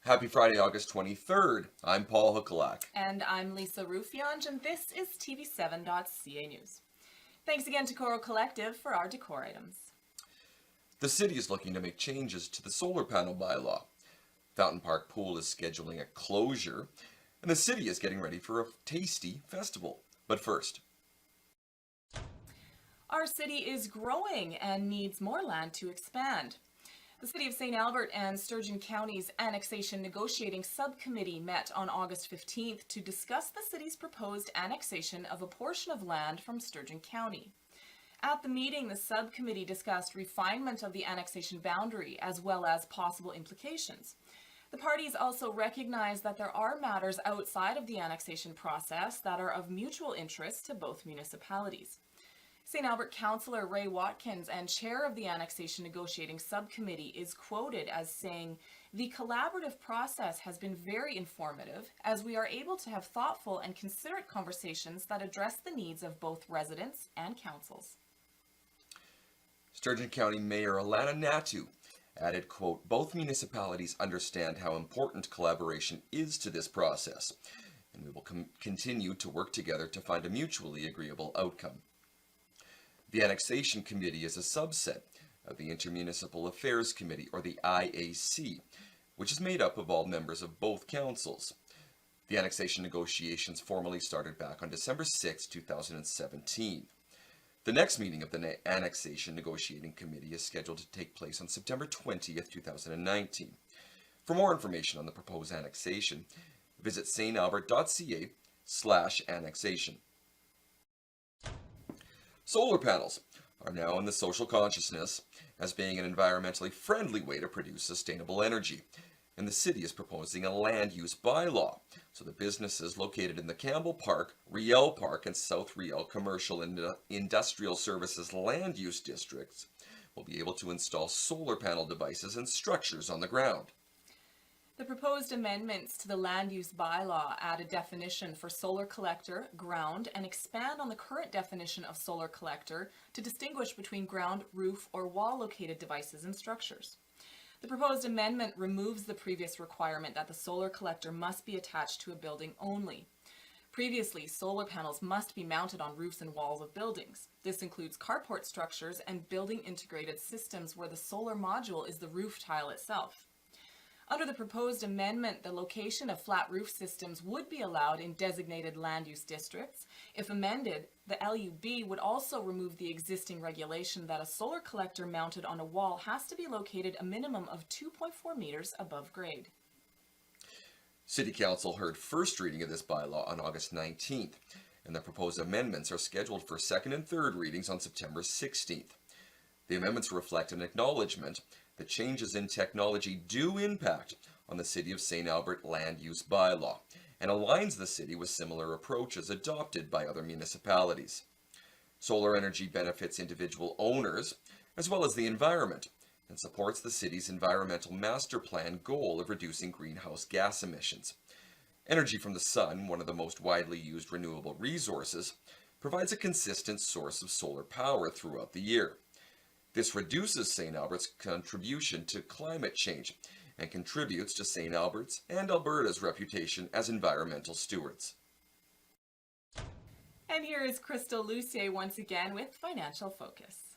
Happy Friday, August 23rd. I'm Paul Hukalak. And I'm Lisa Rufionge, and this is TV7.ca News. Thanks again to Coro Collective for our decor items. The city is looking to make changes to the solar panel bylaw. Fountain Park Pool is scheduling a closure, and the city is getting ready for a tasty festival. But first, our city is growing and needs more land to expand. The City of St. Albert and Sturgeon County's Annexation Negotiating Subcommittee met on August 15th to discuss the city's proposed annexation of a portion of land from Sturgeon County. At the meeting, the subcommittee discussed refinement of the annexation boundary as well as possible implications. The parties also recognized that there are matters outside of the annexation process that are of mutual interest to both municipalities. St. Albert Councillor Ray Watkins and chair of the Annexation Negotiating Subcommittee is quoted as saying, "The collaborative process has been very informative as we are able to have thoughtful and considerate conversations that address the needs of both residents and councils." Sturgeon County Mayor Alana Natu added, quote, "Both municipalities understand how important collaboration is to this process, and we will continue to work together to find a mutually agreeable outcome." The Annexation Committee is a subset of the Intermunicipal Affairs Committee, or the IAC, which is made up of all members of both councils. The annexation negotiations formally started back on December 6, 2017. The next meeting of the Annexation Negotiating Committee is scheduled to take place on September 20th, 2019. For more information on the proposed annexation, visit stalbert.ca/annexation. Solar panels are now in the social consciousness as being an environmentally friendly way to produce sustainable energy, and the city is proposing a land use bylaw so that businesses located in the Campbell Park, Riel Park, and South Riel Commercial and Industrial Services land use districts will be able to install solar panel devices and structures on the ground. The proposed amendments to the land use bylaw add a definition for solar collector, ground, and expand on the current definition of solar collector to distinguish between ground, roof, or wall-located devices and structures. The proposed amendment removes the previous requirement that the solar collector must be attached to a building only. Previously, solar panels must be mounted on roofs and walls of buildings. This includes carport structures and building integrated systems where the solar module is the roof tile itself. Under the proposed amendment, the location of flat roof systems would be allowed in designated land use districts. If amended, the LUB would also remove the existing regulation that a solar collector mounted on a wall has to be located a minimum of 2.4 meters above grade. City Council heard first reading of this bylaw on August 19th, and the proposed amendments are scheduled for second and third readings on September 16th. The amendments reflect an acknowledgement that changes in technology do impact on the City of St. Albert land use bylaw and aligns the city with similar approaches adopted by other municipalities. Solar energy benefits individual owners as well as the environment and supports the city's environmental master plan goal of reducing greenhouse gas emissions. Energy from the sun, one of the most widely used renewable resources, provides a consistent source of solar power throughout the year. This reduces St. Albert's contribution to climate change and contributes to St. Albert's and Alberta's reputation as environmental stewards. And here is Crystal Lucier once again with Financial Focus.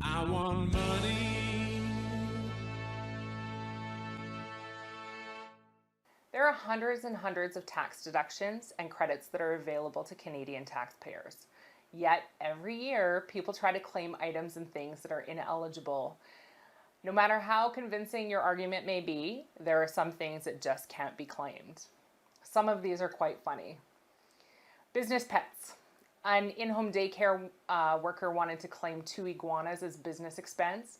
I want money. There are hundreds and hundreds of tax deductions and credits that are available to Canadian taxpayers. Yet every year, people try to claim items and things that are ineligible. No matter how convincing your argument may be, there are some things that just can't be claimed. Some of these are quite funny. Business pets. An in-home daycare worker wanted to claim 2 iguanas as business expense,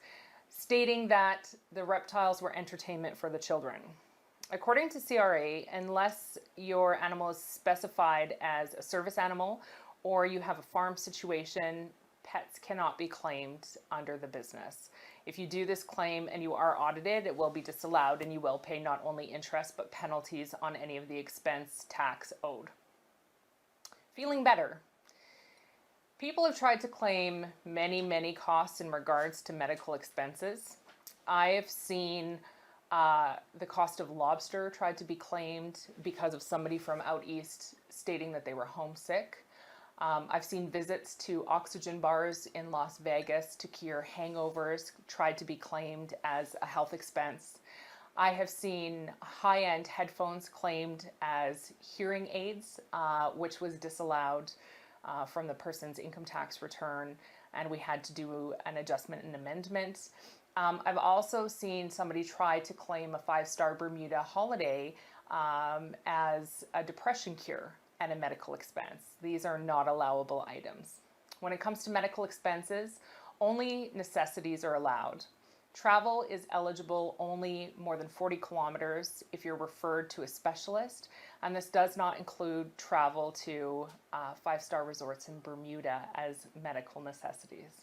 stating that the reptiles were entertainment for the children. According to CRA, unless your animal is specified as a service animal or you have a farm situation, pets cannot be claimed under the business. If you do this claim and you are audited, it will be disallowed and you will pay not only interest but penalties on any of the expense tax owed. Feeling better. People have tried to claim many costs in regards to medical expenses. I have seen The cost of lobster tried to be claimed because of somebody from out east stating that they were homesick. I've seen visits to oxygen bars in Las Vegas to cure hangovers tried to be claimed as a health expense. I have seen high-end headphones claimed as hearing aids, which was disallowed from the person's income tax return, and we had to do an adjustment and amendment. I've also seen somebody try to claim a 5-star Bermuda holiday as a depression cure and a medical expense. These are not allowable items. When it comes to medical expenses, only necessities are allowed. Travel is eligible only more than 40 kilometers if you're referred to a specialist, and this does not include travel to 5-star resorts in Bermuda as medical necessities.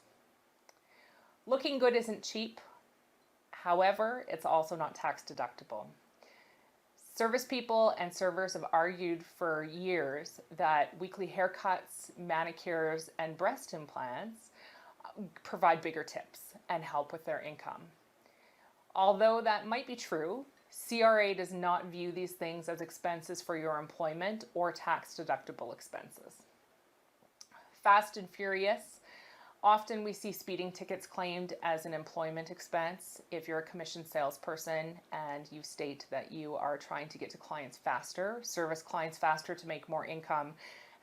Looking good isn't cheap. However, it's also not tax deductible. Service people and servers have argued for years that weekly haircuts, manicures, and breast implants provide bigger tips and help with their income. Although that might be true, CRA does not view these things as expenses for your employment or tax deductible expenses. Fast and Furious. Often we see speeding tickets claimed as an employment expense if you're a commissioned salesperson and you state that you are trying to get to clients faster, service clients faster to make more income,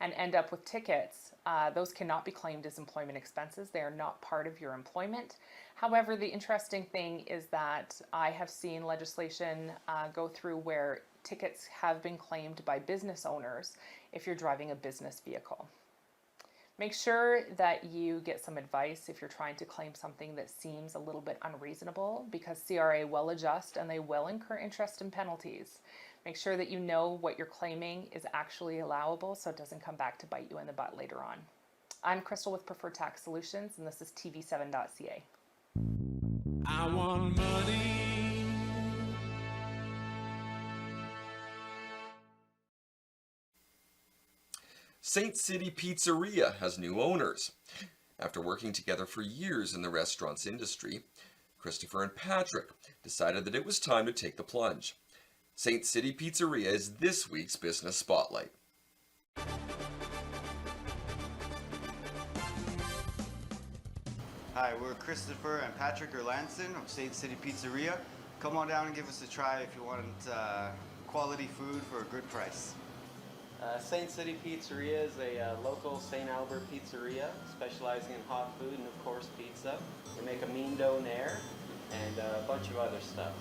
and end up with tickets. Those cannot be claimed as employment expenses. They are not part of your employment. However, the interesting thing is that I have seen legislation go through where tickets have been claimed by business owners if you're driving a business vehicle. Make sure that you get some advice if you're trying to claim something that seems a little bit unreasonable, because CRA will adjust and they will incur interest and penalties. Make sure that you know what you're claiming is actually allowable so it doesn't come back to bite you in the butt later on. I'm Crystal with Preferred Tax Solutions, and this is TV7.ca. I want money. Saint City Pizzeria has new owners. After working together for years in the restaurants industry, Christopher and Patrick decided that it was time to take the plunge. Saint City Pizzeria is this week's Business Spotlight. Hi, we're Christopher and Patrick Erlandson of Saint City Pizzeria. Come on down and give us a try if you want quality food for a good price. Saint City Pizzeria is a local St. Albert pizzeria specializing in hot food and of course pizza. We make a mean donair and a bunch of other stuff.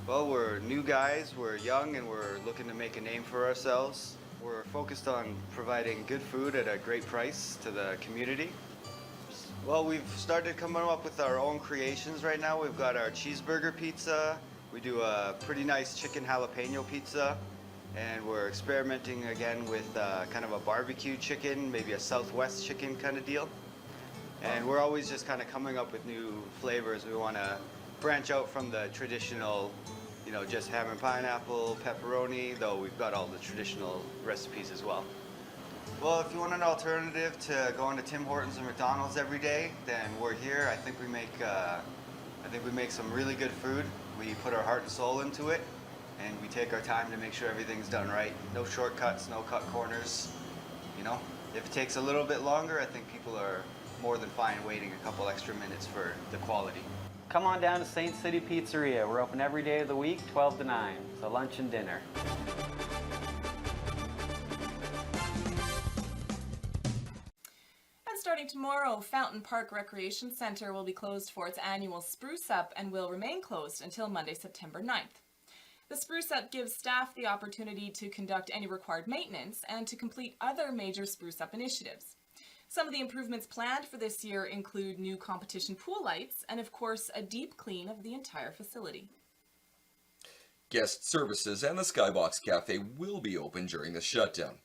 Well, we're new guys, we're young, and we're looking to make a name for ourselves. We're focused on providing good food at a great price to the community. Well, we've started coming up with our own creations right now. We've got our cheeseburger pizza. We do a pretty nice chicken jalapeno pizza. And we're experimenting again with kind of a barbecue chicken, maybe a Southwest chicken kind of deal. And we're always just kind of coming up with new flavors. We want to branch out from the traditional, just ham and pineapple, pepperoni, though we've got all the traditional recipes as well. Well, if you want an alternative to going to Tim Hortons and McDonald's every day, then we're here. I think we make some really good food. We put our heart and soul into it, and we take our time to make sure everything's done right. No shortcuts, no cut corners. If it takes a little bit longer, I think people are more than fine waiting a couple extra minutes for the quality. Come on down to Saint City Pizzeria. We're open every day of the week, 12 to 9, so lunch and dinner. Starting tomorrow, Fountain Park Recreation Centre will be closed for its annual Spruce Up and will remain closed until Monday, September 9th. The Spruce Up gives staff the opportunity to conduct any required maintenance and to complete other major Spruce Up initiatives. Some of the improvements planned for this year include new competition pool lights and, of course, a deep clean of the entire facility. Guest services and the Skybox Cafe will be open during the shutdown,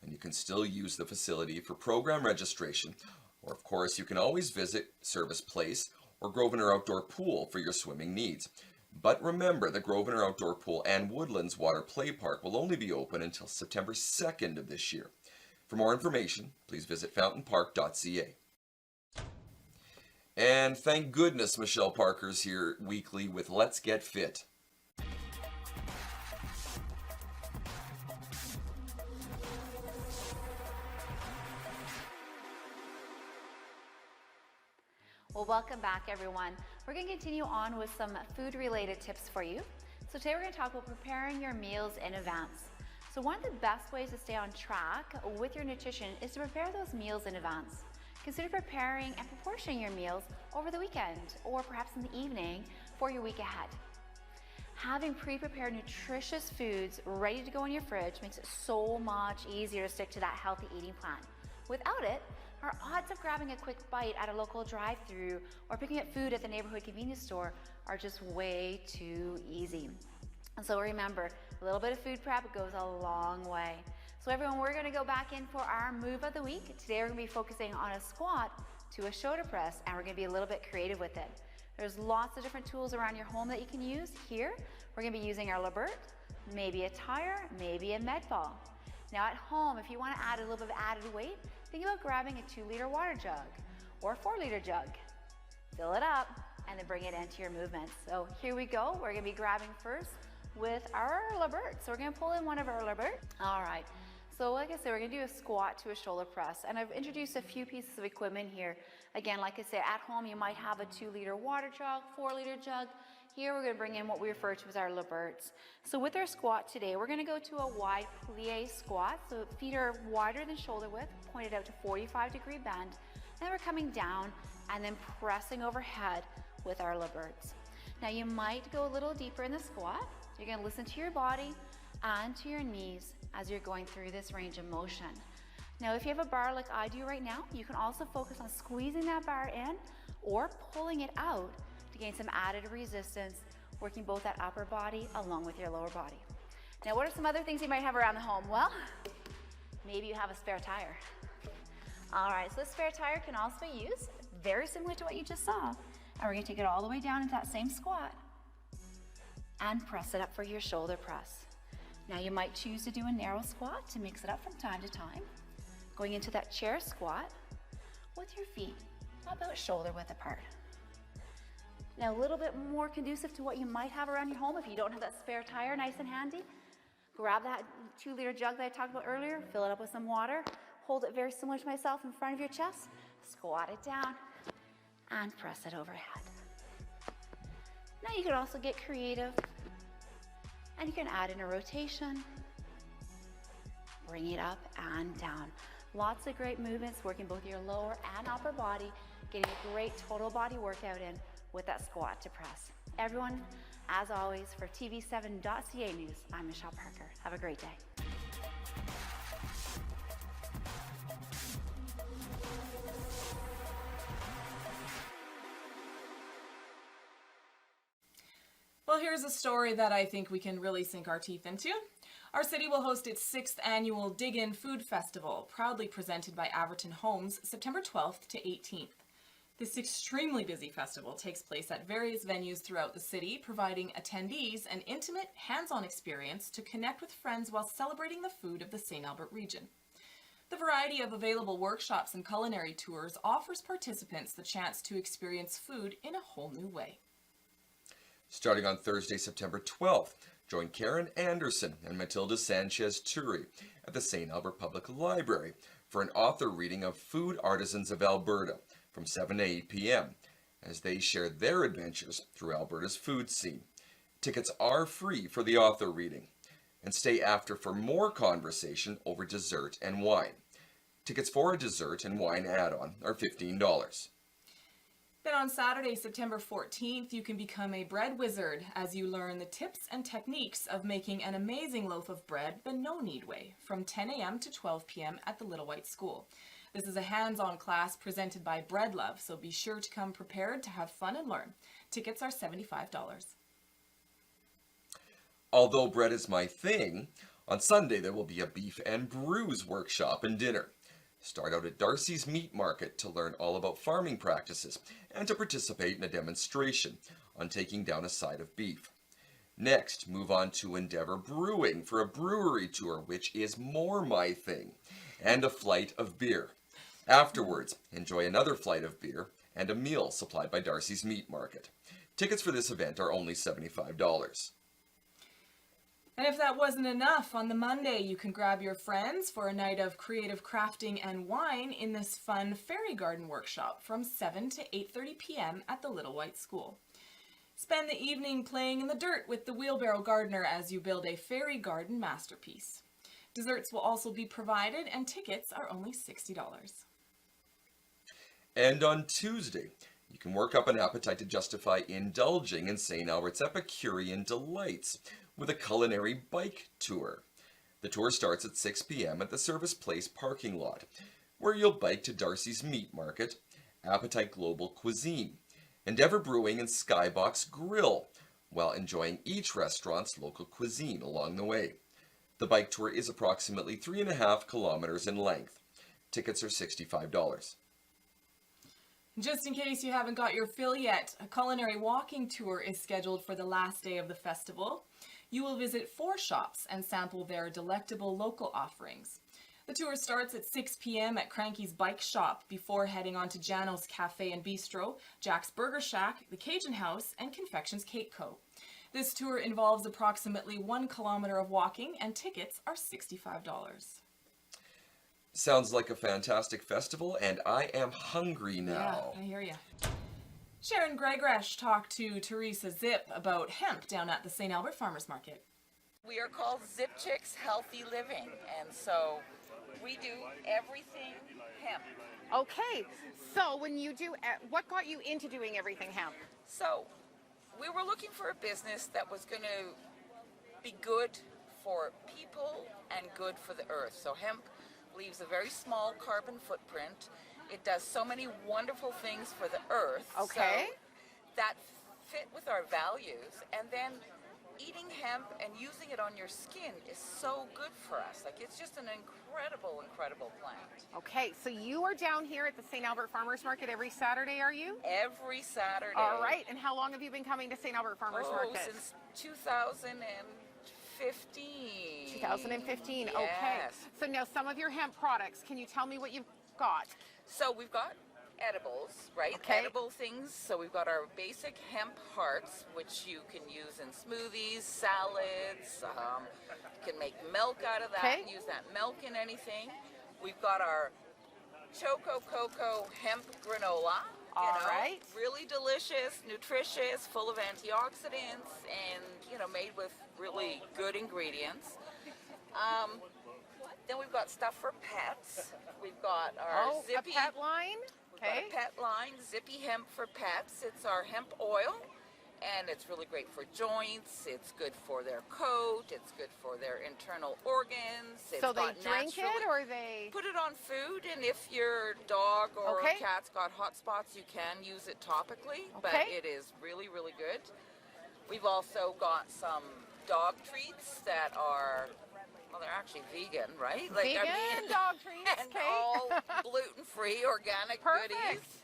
and you can still use the facility for program registration, or of course you can always visit Service Place or Grosvenor Outdoor Pool for your swimming needs. But remember, the Grosvenor Outdoor Pool and Woodlands Water Play Park will only be open until September 2nd of this year. For more information, please visit fountainpark.ca. And thank goodness Michelle Parker's here weekly with Let's Get Fit. Well, welcome back everyone. We're going to continue on with some food related tips for you. So today we're going to talk about preparing your meals in advance. So one of the best ways to stay on track with your nutrition is to prepare those meals in advance. Consider preparing and proportioning your meals over the weekend or perhaps in the evening for your week ahead. Having pre-prepared nutritious foods ready to go in your fridge makes it so much easier to stick to that healthy eating plan. Without it, our odds of grabbing a quick bite at a local drive-thru or picking up food at the neighborhood convenience store are just way too easy. And so remember, a little bit of food prep goes a long way. So everyone, we're gonna go back in for our move of the week. Today we're gonna be focusing on a squat to a shoulder press, and we're gonna be a little bit creative with it. There's lots of different tools around your home that you can use. Here, we're gonna be using our Libert, maybe a tire, maybe a med ball. Now at home, if you wanna add a little bit of added weight, think about grabbing a 2-liter water jug or a 4-liter jug. Fill it up and then bring it into your movements. So here we go. We're gonna be grabbing first with our Libert. So we're gonna pull in one of our Libert. All right. So like I said, we're gonna do a squat to a shoulder press. And I've introduced a few pieces of equipment here. Again, like I said, at home you might have a 2-liter water jug, 4-liter jug. Here we're gonna bring in what we refer to as our Liberts. So with our squat today, we're gonna go to a wide plie squat. So feet are wider than shoulder width, pointed out to 45-degree bend. And we're coming down and then pressing overhead with our Liberts. Now you might go a little deeper in the squat. You're gonna listen to your body and to your knees as you're going through this range of motion. Now if you have a bar like I do right now, you can also focus on squeezing that bar in or pulling it out to gain some added resistance, working both that upper body along with your lower body. Now what are some other things you might have around the home? Well, maybe you have a spare tire. All right, so this spare tire can also be used very similar to what you just saw. And we're gonna take it all the way down into that same squat and press it up for your shoulder press. Now you might choose to do a narrow squat to mix it up from time to time. Going into that chair squat with your feet about shoulder width apart. Now a little bit more conducive to what you might have around your home if you don't have that spare tire nice and handy. Grab that 2-liter jug that I talked about earlier, fill it up with some water, hold it very similar to myself in front of your chest, squat it down, and press it overhead. Now you can also get creative and you can add in a rotation, bring it up and down. Lots of great movements working both your lower and upper body, getting a great total body workout in with that squat to press. Everyone, as always, for TV7.ca News, I'm Michelle Parker. Have a great day. Well, here's a story that I think we can really sink our teeth into. Our city will host its 6th annual Dig In Food Festival, proudly presented by Averton Homes, September 12th to 18th. This extremely busy festival takes place at various venues throughout the city, providing attendees an intimate, hands-on experience to connect with friends while celebrating the food of the St. Albert region. The variety of available workshops and culinary tours offers participants the chance to experience food in a whole new way. Starting on Thursday, September 12th, join Karen Anderson and Matilda Sanchez-Turi at the St. Albert Public Library for an author reading of Food Artisans of Alberta from 7 to 8 p.m. as they share their adventures through Alberta's food scene. Tickets are free for the author reading, and stay after for more conversation over dessert and wine. Tickets for a dessert and wine add-on are $15. Then on Saturday, September 14th, you can become a bread wizard as you learn the tips and techniques of making an amazing loaf of bread the no-knead way from 10 a.m. to 12 p.m. at the Little White School. This is a hands-on class presented by Bread Love, so be sure to come prepared to have fun and learn. Tickets are $75. Although bread is my thing, on Sunday there will be a beef and brews workshop and dinner. Start out at Darcy's Meat Market to learn all about farming practices and to participate in a demonstration on taking down a side of beef. Next, move on to Endeavour Brewing for a brewery tour, which is more my thing, and a flight of beer. Afterwards, enjoy another flight of beer and a meal supplied by Darcy's Meat Market. Tickets for this event are only $75. And if that wasn't enough, on the Monday you can grab your friends for a night of creative crafting and wine in this fun fairy garden workshop from 7 to 8:30 p.m. at the Little White School. Spend the evening playing in the dirt with the wheelbarrow gardener as you build a fairy garden masterpiece. Desserts will also be provided and tickets are only $60. And on Tuesday, you can work up an appetite to justify indulging in St. Albert's Epicurean delights with a culinary bike tour. The tour starts at 6 p.m. at the Service Place parking lot, where you'll bike to Darcy's Meat Market, Appetite Global Cuisine, Endeavour Brewing and Skybox Grill, while enjoying each restaurant's local cuisine along the way. The bike tour is approximately 3.5 kilometers in length. Tickets are $65. Just in case you haven't got your fill yet, a culinary walking tour is scheduled for the last day of the festival. You will visit 4 shops and sample their delectable local offerings. The tour starts at 6 p.m. at Cranky's Bike Shop before heading on to Jano's Cafe and Bistro, Jack's Burger Shack, the Cajun House, and Confections Cake Co. This tour involves approximately 1 kilometer of walking and tickets are $65. Sounds like a fantastic festival, and I am hungry now. Yeah, I hear you. Sharon Gregoresh talked to Teresa Zip about hemp down at the St. Albert Farmers Market. We are called Zip Chicks Healthy Living, and so we do everything hemp. Okay, so when you do, what got you into doing everything hemp? So we were looking for a business that was going to be good for people and good for the earth. So hemp leaves a very small carbon footprint. It does so many wonderful things for the earth. Okay. So that fit with our values. And then eating hemp and using it on your skin is so good for us. Like, it's just an incredible, incredible plant. Okay, so you are down here at the St. Albert Farmers Market every Saturday, are you? Every Saturday. All right, and how long have you been coming to St. Albert Farmers Market? Since 2015. 2015, okay. Yes. So now some of your hemp products, can you tell me what you've got? So we've got edibles, right? Okay. Edible things. So we've got our basic hemp hearts, which you can use in smoothies, salads. You can make milk out of that. Okay. Use that milk in anything. We've got our Choco Cocoa hemp granola. All right. Really delicious, nutritious, full of antioxidants, and made with really good ingredients. Then we've got stuff for pets. We've got our Zippy a pet line. We've got a pet line, Zippy Hemp for Pets. It's our hemp oil, and it's really great for joints. It's good for their coat. It's good for their internal organs. It's So they got drink it, or they put it on food, and if your dog or Okay. cat's got hot spots, you can use it topically, but Okay. it is really, really good. We've also got some dog treats that are, well, they're actually vegan, right? vegan dog treats? And Okay. all gluten-free, organic Perfect. goodies.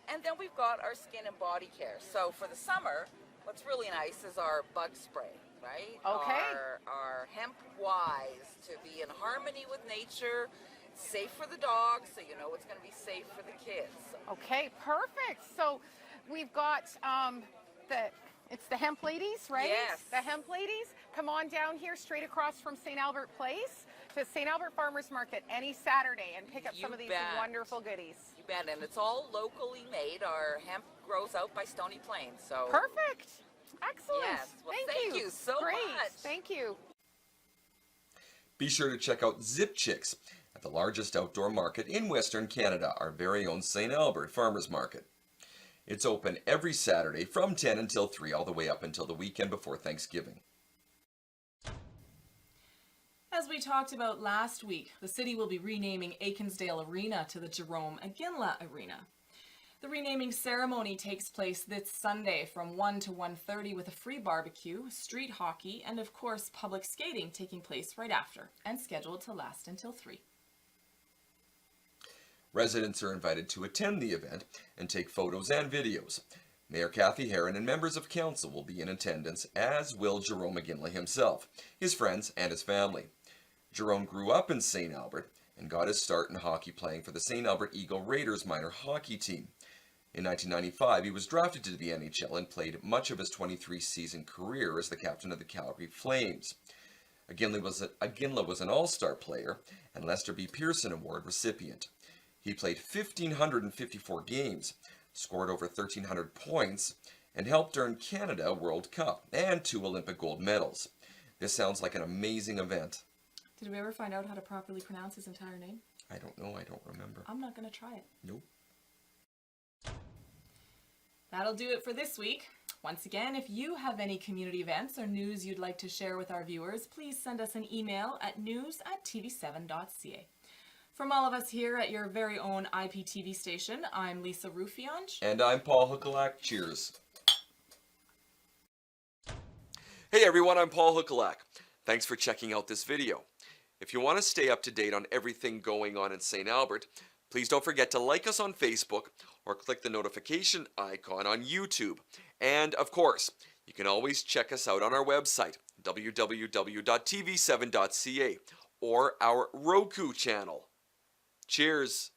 And then we've got our skin and body care. So for the summer, what's really nice is our bug spray, right? Okay. Our hemp wise to be in harmony with nature, safe for the dogs, so you know it's going to be safe for the kids. Okay, perfect. So we've got it's the hemp ladies, right? Yes. The hemp ladies. Come on down here straight across from St. Albert Place to St. Albert Farmers Market any Saturday and pick up some You of these bet. wonderful goodies. You bet, and it's all locally made. Our hemp grows out by Stony Plains, so Perfect. Excellent. Yes. Well, thank you so Great. much. Thank you. Be sure to check out Zip Chicks at the largest outdoor market in Western Canada, our very own St. Albert Farmers Market. It's open every Saturday from 10 until 3, all the way up until the weekend before Thanksgiving. As we talked about last week, the city will be renaming Ainsdale Arena to the Jerome Aginla Arena. The renaming ceremony takes place this Sunday from 1 to 1:30 with a free barbecue, street hockey, and of course public skating taking place right after and scheduled to last until 3. Residents are invited to attend the event and take photos and videos. Mayor Kathy Heron and members of council will be in attendance, as will Jerome Aginla himself, his friends, and his family. Jerome grew up in St. Albert and got his start in hockey playing for the St. Albert Eagle Raiders minor hockey team. In 1995, he was drafted to the NHL and played much of his 23-season career as the captain of the Calgary Flames. Iginla was an all-star player and Lester B. Pearson Award recipient. He played 1,554 games, scored over 1,300 points, and helped earn Canada a World Cup and 2 Olympic gold medals. This sounds like an amazing event. Did we ever find out how to properly pronounce his entire name? I don't know, I don't remember. I'm not going to try it. Nope. That'll do it for this week. Once again, if you have any community events or news you'd like to share with our viewers, please send us an email at news@tv7.ca. From all of us here at your very own IPTV station, I'm Lisa Rufionge. And I'm Paul Huckalak. Cheers. Hey everyone, I'm Paul Huckalak. Thanks for checking out this video. If you want to stay up to date on everything going on in St. Albert, please don't forget to like us on Facebook or click the notification icon on YouTube. And of course, you can always check us out on our website, www.tv7.ca, or our Roku channel. Cheers!